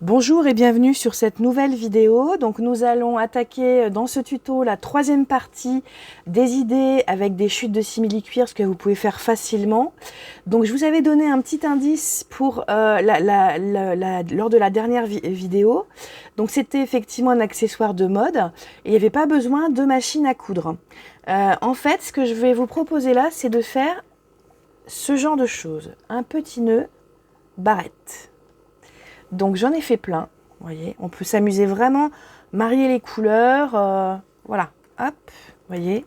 Bonjour et bienvenue sur cette nouvelle vidéo. Donc nous allons attaquer dans ce tuto la troisième partie des idées avec des chutes de simili-cuir, ce que vous pouvez faire facilement. Donc je vous avais donné un petit indice pour lors de la dernière vidéo. Donc c'était effectivement un accessoire de mode et il n'y avait pas besoin de machine à coudre. En fait, ce que je vais vous proposer là, c'est de faire ce genre de choses. Un petit nœud barrette. Donc j'en ai fait plein, vous voyez, on peut s'amuser vraiment, marier les couleurs, voilà, hop, vous voyez,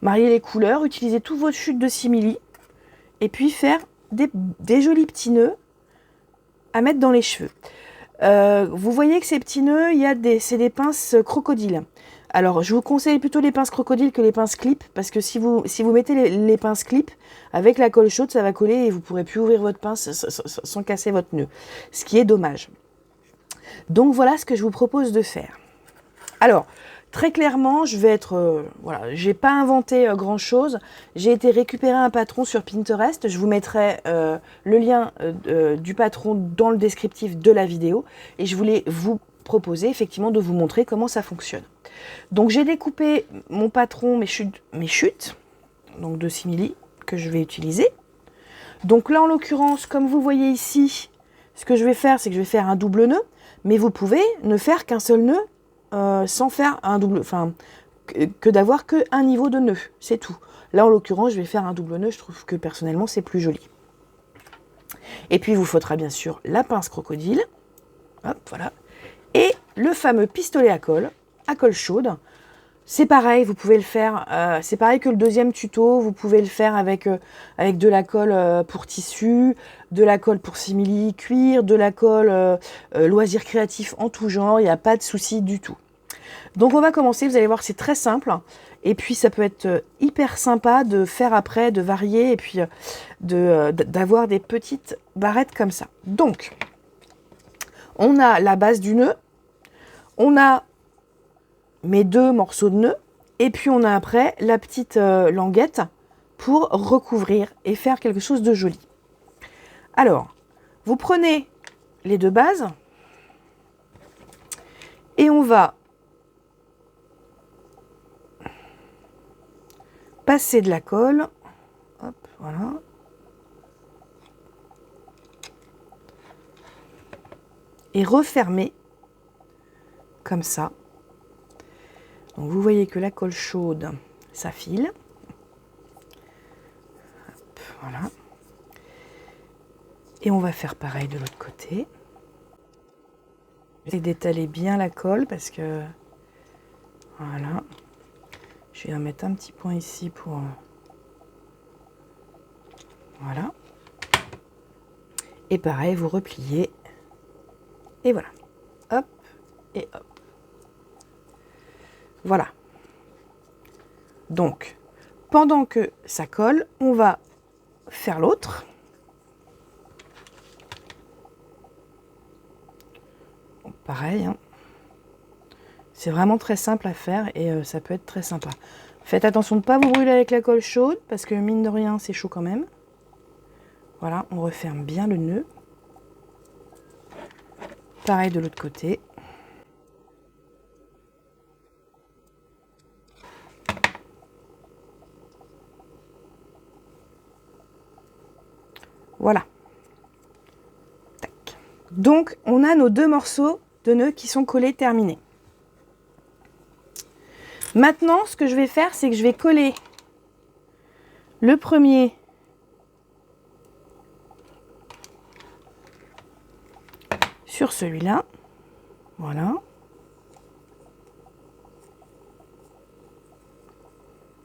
marier les couleurs, utiliser toutes vos chutes de simili, et puis faire des jolis petits nœuds à mettre dans les cheveux. Vous voyez que ces petits nœuds, c'est des pinces crocodiles. Alors, je vous conseille plutôt les pinces crocodiles que les pinces clip, parce que si vous mettez les pinces clip, avec la colle chaude, ça va coller et vous ne pourrez plus ouvrir votre pince sans casser votre nœud, ce qui est dommage. Donc, voilà ce que je vous propose de faire. Alors, très clairement, je vais être... voilà, j'ai pas inventé grand-chose. J'ai été récupérer un patron sur Pinterest. Je vous mettrai le lien du patron dans le descriptif de la vidéo. Et je voulais vous proposer effectivement de vous montrer comment ça fonctionne. Donc j'ai découpé mon patron, mes chutes, donc de simili que je vais utiliser. Donc là en l'occurrence, comme vous voyez ici, ce que je vais faire, c'est que je vais faire un double nœud, mais vous pouvez ne faire qu'un seul nœud sans faire un double, enfin que d'avoir qu'un niveau de nœud, c'est tout. Là en l'occurrence, je vais faire un double nœud, je trouve que personnellement c'est plus joli. Et puis il vous faudra bien sûr la pince crocodile, hop, voilà, et le fameux pistolet à colle chaude. C'est pareil, vous pouvez le faire, c'est pareil que le deuxième tuto, vous pouvez le faire avec de la colle pour tissu, de la colle pour simili cuir, de la colle loisirs créatifs en tout genre, il n'y a pas de souci du tout. Donc on va commencer, vous allez voir, c'est très simple, et puis ça peut être hyper sympa de faire après, de varier, et puis d'avoir des petites barrettes comme ça. Donc, on a la base du nœud, on a mes deux morceaux de nœud, et puis on a après la petite languette pour recouvrir et faire quelque chose de joli. Alors, vous prenez les deux bases et on va passer de la colle, hop, voilà, et refermer comme ça. Donc vous voyez que la colle chaude, ça file. Hop, voilà. Et on va faire pareil de l'autre côté. Je vais d'étaler bien la colle parce que voilà. Je vais en mettre un petit point ici pour voilà. Et pareil, vous repliez. Et voilà. Hop et hop. Voilà. Donc, pendant que ça colle, on va faire l'autre. Bon, pareil, hein. C'est vraiment très simple à faire et ça peut être très sympa. Faites attention de ne pas vous brûler avec la colle chaude parce que mine de rien, c'est chaud quand même. Voilà, on referme bien le nœud. Pareil de l'autre côté. Voilà. Tac. Donc, on a nos deux morceaux de nœuds qui sont collés, terminés. Maintenant, ce que je vais faire, c'est que je vais coller le premier sur celui-là. Voilà.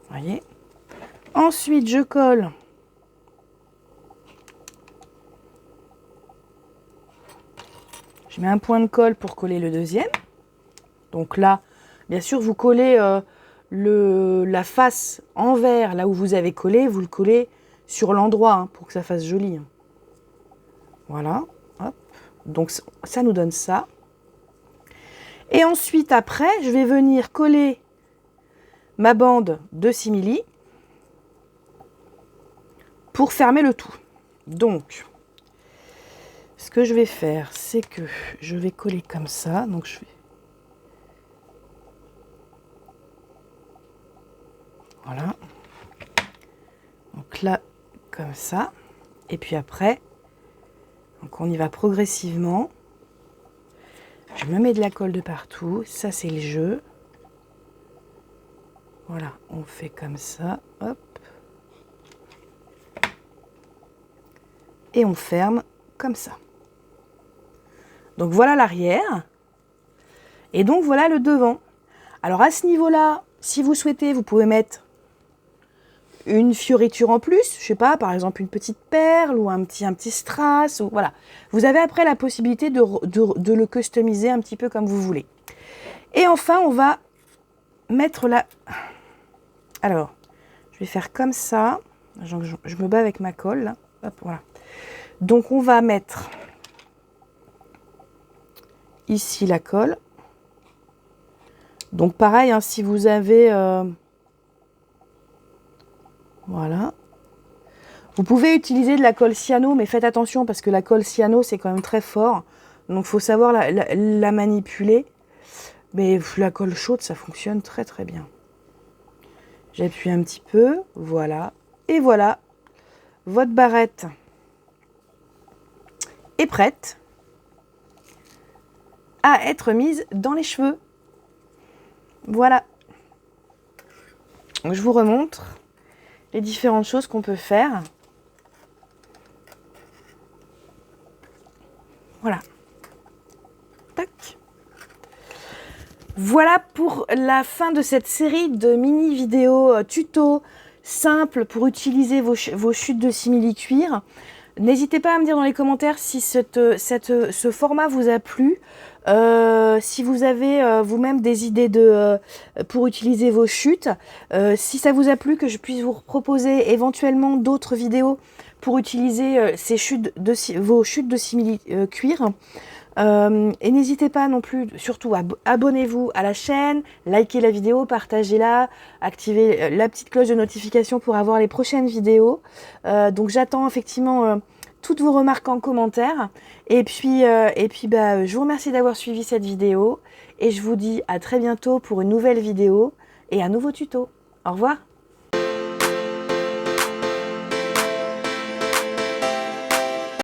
Voyez. Ensuite, je colle je mets un point de colle pour coller le deuxième. Donc là, bien sûr, vous collez la face envers, là où vous avez collé, vous le collez sur l'endroit hein, pour que ça fasse joli. Voilà, hop. Donc ça nous donne ça. Et ensuite, après, je vais venir coller ma bande de simili pour fermer le tout. Donc, ce que je vais faire, c'est que je vais coller comme ça. Donc je vais... Voilà. Donc là, comme ça. Et puis après, donc on y va progressivement. Je me mets de la colle de partout. Ça, c'est le jeu. Voilà, on fait comme ça. Hop. Et on ferme comme ça. Donc voilà l'arrière. Et donc voilà le devant. Alors à ce niveau-là, si vous souhaitez, vous pouvez mettre une fioriture en plus, je sais pas, par exemple une petite perle ou un petit strass, ou voilà. Vous avez après la possibilité de le customiser un petit peu comme vous voulez. Et enfin, on va mettre la... Alors, je vais faire comme ça. Je me bats avec ma colle, là. Hop, voilà. Donc on va mettre ici la colle. Donc pareil, hein, si vous avez... Voilà. Vous pouvez utiliser de la colle cyano, mais faites attention parce que la colle cyano, c'est quand même très fort. Donc il faut savoir la manipuler. Mais la colle chaude, ça fonctionne très très bien. J'appuie un petit peu, voilà. Et voilà, votre barrette est prête à être mise dans les cheveux. Voilà. Je vous remontre les différentes choses qu'on peut faire. Voilà. Tac. Voilà pour la fin de cette série de mini vidéos tuto simples pour utiliser vos chutes de simili-cuir. N'hésitez pas à me dire dans les commentaires si ce format vous a plu. Si vous avez vous-même des idées pour utiliser vos chutes. Si ça vous a plu, que je puisse vous proposer éventuellement d'autres vidéos pour utiliser vos chutes de simili-cuir. Et n'hésitez pas non plus, surtout abonnez-vous à la chaîne, likez la vidéo, partagez-la, activez la petite cloche de notification pour avoir les prochaines vidéos. Donc j'attends effectivement toutes vos remarques en commentaire. Et puis je vous remercie d'avoir suivi cette vidéo et je vous dis à très bientôt pour une nouvelle vidéo et un nouveau tuto. Au revoir.